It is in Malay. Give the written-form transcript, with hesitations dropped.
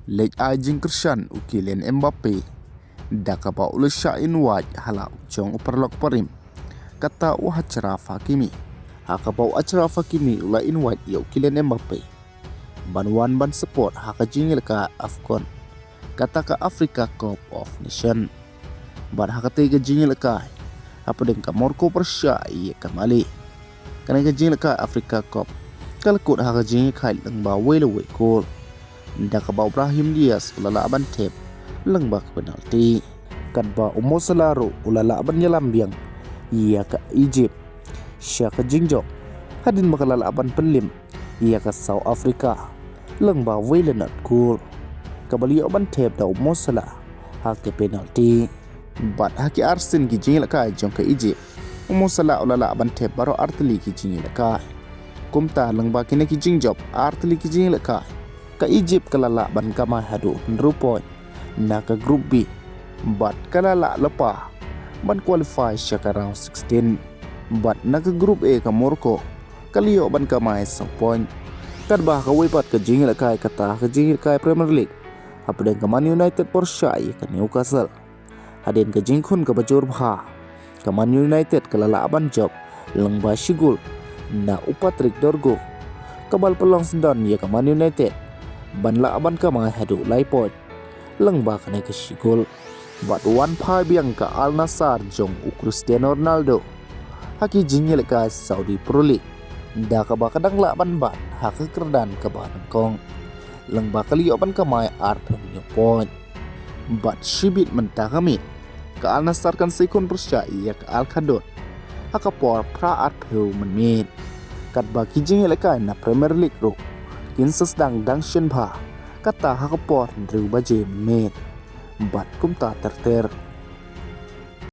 Lej ajing Christian u Kylian Mbappe dakaba ulusha inwaj hala jong uperlok parim kata u Achraf Hakimi hakaba Achraf Hakimi ula inwaj ya Kylian Mbappe banwan ban support haka jingil ka Afcon kata ka Africa Cup of Nation ban haka tega jingil ka apa ka Morocco persya iya kamali kana ka jingil ka Africa Cup kalkut haka jingil ka lang ba wele kol dakaba Brahim Diaz ulalaban tep lengbak penalti kadba Mo Salah ulalaban nyelambiang ia ka Egypt syaka jingjok hadin makalalaban pelim ia ka South Africa lengba wailenat gol kabali oban tep da Mo Salah hak penalti bat haki Arsen ki jingil ka jong ka Egypt Mo Salah ulalaban tep baro arteli ki jingil ka kumta lengba kini ki jingjok arteli ki jingil ka Egypt kalalaban kamay hadu nrupoy na ka Group B bat kalala lepa ban qualify siya ka round 16 bat na ka Group A ka Morocco kaliyo ban kamay 1 point kadba ka wipat ka jingil kay kata ka jingil kay Premier League hapden ka Man United Porsche ka Newcastle hadin ka jingkun ka bajur bha ka Man United kalalaban job lengba sigul na Patrick Dorgu kabal pelong sendan ya ka Man United ban laban ka mga hadu laipot lengba ka na sigul bat wan pa biang ka Al Nassr jong u Cristiano Ronaldo haki jingil ka Saudi Pro League da ka ba kadang laban bat haka kerdan ka ba kong lengba kaliyo ban ka may arto nyo point bat shibit menta kamit ka Al Nassr kan sekon persya iya ka Al Khadot haka por pra arto menit kat ba ki jingil ka na Premier League ro kinsa sedang dangsion bha kata hakapor ndru baje met bat kumta terter